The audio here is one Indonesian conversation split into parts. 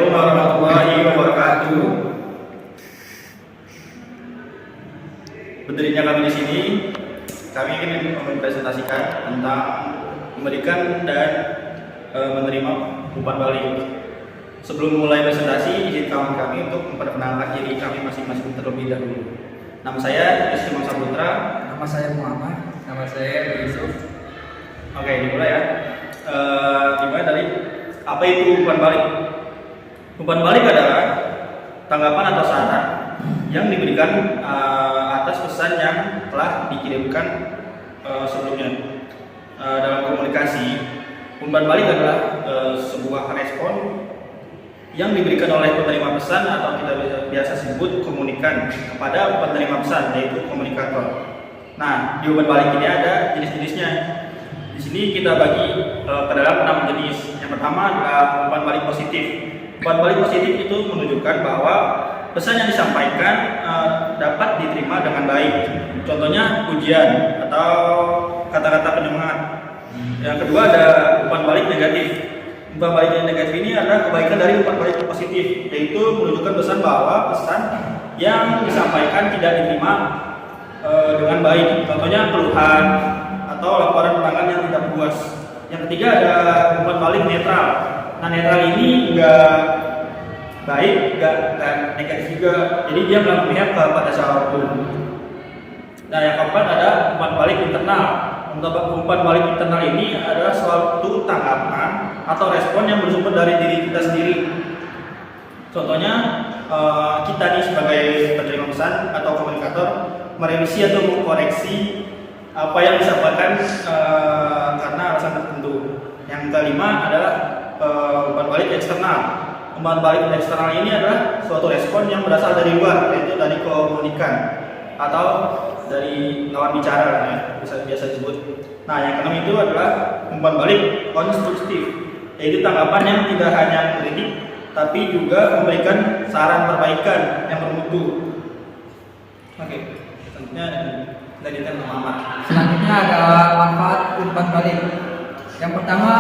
Assalamualaikum warahmatullahi wabarakatuh. Berdirinya kami di sini, kami ingin mempresentasikan tentang memberikan dan menerima umpan balik. Sebelum mulai presentasi, izinkan kami untuk memperkenalkan diri kami masing-masing terlebih dahulu. Nama saya Yusuf Saputra. Nama saya Muhammad. Nama saya Yusuf. Oke, dimulai ya. Dimulai dari apa itu umpan balik? Umpan balik adalah tanggapan atau saran yang diberikan atas pesan yang telah dikirimkan sebelumnya. Dalam komunikasi, umpan balik adalah sebuah respon yang diberikan oleh penerima pesan atau kita biasa sebut komunikan kepada penerima pesan, yaitu komunikator. Nah, di umpan balik ini ada jenis-jenisnya. Di sini kita bagi ke dalam 6 jenis. Yang pertama adalah umpan balik positif. Umpan balik positif itu menunjukkan bahwa pesan yang disampaikan dapat diterima dengan baik. Contohnya pujian atau kata-kata penyemangat. Yang kedua ada umpan balik negatif. Umpan balik yang negatif ini adalah kebaikan dari umpan balik positif, yaitu menunjukkan pesan bahwa pesan yang disampaikan tidak diterima dengan baik. Contohnya keluhan atau laporan pelanggan yang tidak puas. Yang ketiga ada umpan balik netral. Nah, netral ini enggak baik, enggak negatif juga. Jadi dia belum memihak kepada siapapun. Nah, yang keempat ada umpan balik internal. Umpan balik internal ini adalah suatu tanggapan atau respon yang bersumber dari diri kita sendiri. Contohnya kita nih sebagai penerima pesan atau komunikator merevisi atau mengkoreksi apa yang disampaikan karena alasan tertentu. Yang kelima adalah umpan balik eksternal. Umpan balik eksternal ini adalah suatu respon yang berasal dari luar, yaitu dari komunikan atau dari lawan bicara, ya, biasa disebut. Nah, yang keenam itu adalah umpan balik konstruktif, yaitu tanggapan yang tidak hanya kritik, tapi juga memberikan saran perbaikan yang bermutu. Oke, selanjutnya dari Muhammad. Selanjutnya ada manfaat umpan balik. Yang pertama,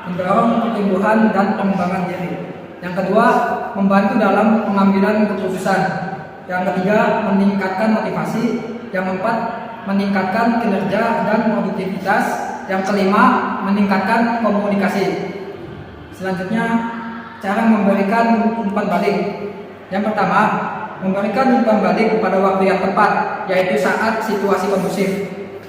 mendorong pertumbuhan dan pengembangan diri. Yang kedua, membantu dalam pengambilan keputusan. Yang ketiga, meningkatkan motivasi. Yang keempat, meningkatkan kinerja dan produktivitas. Yang kelima, meningkatkan komunikasi. Selanjutnya, cara memberikan umpan balik. Yang pertama, memberikan umpan balik pada waktu yang tepat, yaitu saat situasi kondusif.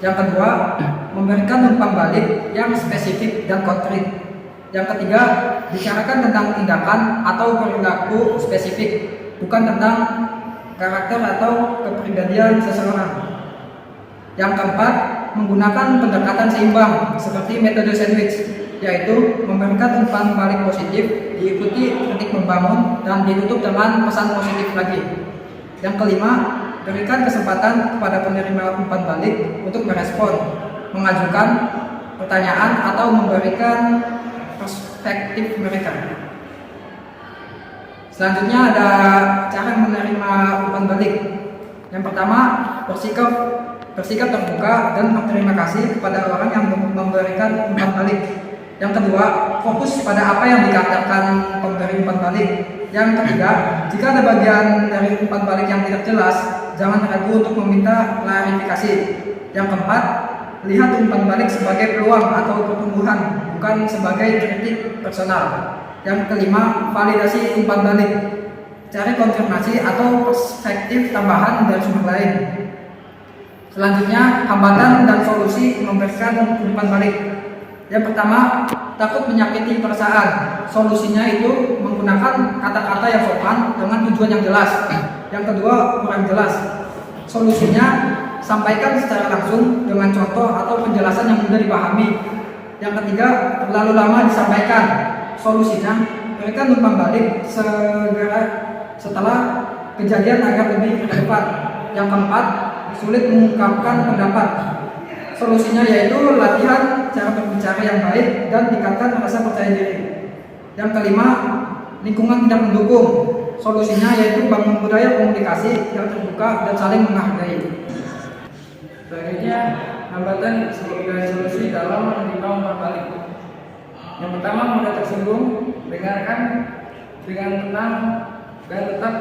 Yang kedua, memberikan umpan balik yang spesifik dan konkret. Yang ketiga, bicarakan tentang tindakan atau perilaku spesifik, bukan tentang karakter atau kepribadian seseorang. Yang keempat, menggunakan pendekatan seimbang seperti metode sandwich, yaitu memberikan umpan balik positif, diikuti kritik membangun, dan ditutup dengan pesan positif lagi. Yang kelima, berikan kesempatan kepada penerima umpan balik untuk merespon, mengajukan pertanyaan atau memberikan perspektif mereka. Selanjutnya ada cara menerima umpan balik. Yang pertama, bersikap terbuka dan berterima kasih kepada orang yang memberikan umpan balik. Yang kedua, fokus pada apa yang dikatakan pemberi umpan balik. Yang ketiga, jika ada bagian dari umpan balik yang tidak jelas, jangan ragu untuk meminta klarifikasi. Yang keempat, lihat umpan balik sebagai peluang atau pertumbuhan, bukan sebagai kritik personal. Yang kelima, validasi umpan balik. Cari konfirmasi atau perspektif tambahan dari sumber lain. Selanjutnya, hambatan dan solusi memberikan umpan balik. Yang pertama, takut menyakiti perasaan. Solusinya itu menggunakan kata-kata yang sopan dengan tujuan yang jelas. Yang kedua, kurang jelas. Solusinya, sampaikan secara langsung dengan contoh atau penjelasan yang mudah dipahami. Yang ketiga, terlalu lama disampaikan. Solusinya, berikan umpan balik segera setelah kejadian agar lebih relevan. Yang keempat, sulit mengungkapkan pendapat. Solusinya yaitu latihan cara berbicara yang baik dan tingkatkan rasa percaya diri. Yang kelima, lingkungan tidak mendukung. Solusinya yaitu bangun budaya komunikasi yang terbuka dan saling menghargai. Selanjutnya, hambatan sebagai solusi dalam menerima umpan balik. Yang pertama, mudah tersinggung, dengarkan dengan tenang dan tetap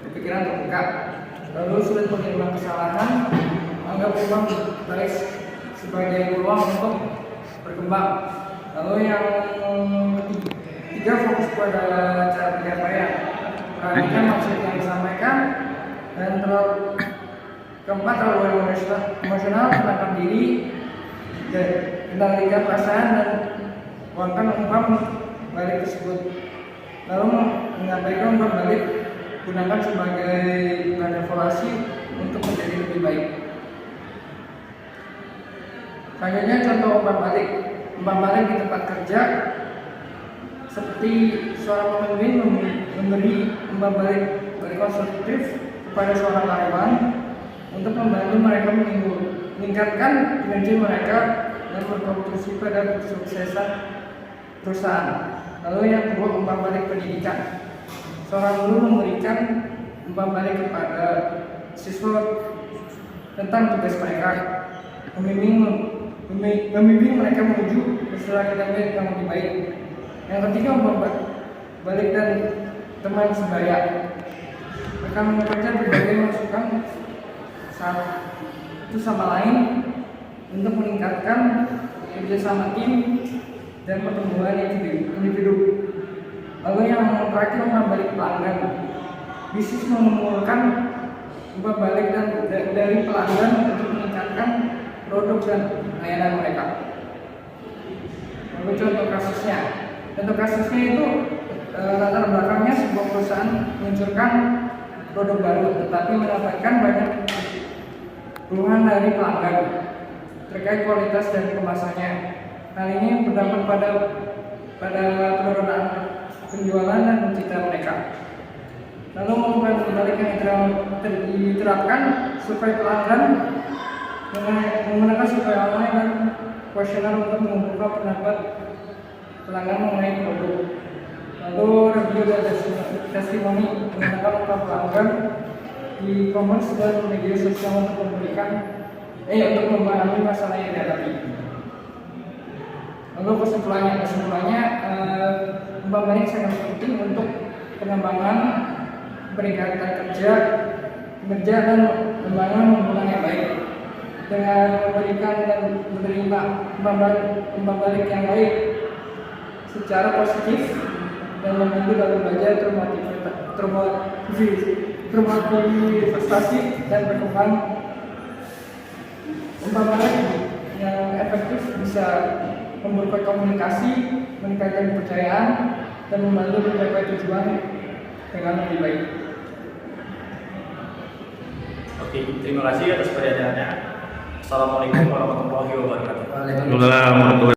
berpikiran terbuka. Lalu sulit menerima kesalahan, anggap peluang baik sebagai peluang untuk berkembang. Lalu yang ketiga, fokus pada cara penyampaian, perhatikan maksud yang disampaikan. Dan keempat, terlalu emosional, menenangkan diri, dan kendalikan perasaan dan luangkan umpan balik tersebut. Lalu menyampaikan umpan balik gunakan sebagai bahan evaluasi untuk menjadi lebih baik. Selanjutnya contoh umpan balik. Umpan balik di tempat kerja seperti seorang pemimpin memberi umpan balik konstruktif kepada seorang karyawan untuk membantu mereka meningkatkan kinerja mereka dan berkontribusi pada kesuksesan perusahaan. Lalu yang kedua, umpan balik pendidikan. Seorang guru memberikan umpan balik kepada siswa tentang tugas mereka, membimbing mereka menuju peserta akademik yang lebih baik. Yang ketiga, umpan balik dan teman sebaya. Mereka menyampaikan berbagai masukan satu sama lain untuk meningkatkan kerjasama tim dan pertumbuhan individu. Lalu yang terakhir, umpan balik pelanggan. Bisnis memerlukan umpan balik dari pelanggan untuk meningkatkan produk dan layanan mereka. Lalu contoh kasusnya. Contoh kasusnya itu latar belakangnya sebuah perusahaan meluncurkan produk baru, tetapi mendapatkan banyak keluhan dari pelanggan terkait kualitas dan kemasannya. Hal ini berdampak pada penurunan penjualan dan pencipta mereka. Lalu umpan balik yang diterapkan supaya pelanggan menggunakan survei online dan kuesioner untuk mengumpulkan pendapat pelanggan mengenai produk. Lalu review dan testimoni menggunakan untuk pelanggan di e-commerce dan media sosial untuk untuk memahami masalah yang dihadapi. Lalu kesimpulannya, umpan balik sangat penting untuk pengembangan peningkatan kerja dan membangun hubungan yang baik. Dengan memberikan dan menerima umpan balik yang baik secara positif dan membantu dalam belajar termotivasi dan berkembang. Umpan balik yang efektif bisa memperkuat komunikasi, meningkatkan kepercayaan, dan membantu mencapai tujuan dengan lebih baik. Oke, terima kasih atas perhatiannya. Assalamualaikum warahmatullahi wabarakatuh. Waalaikumsalam warahmatullahi wabarakatuh.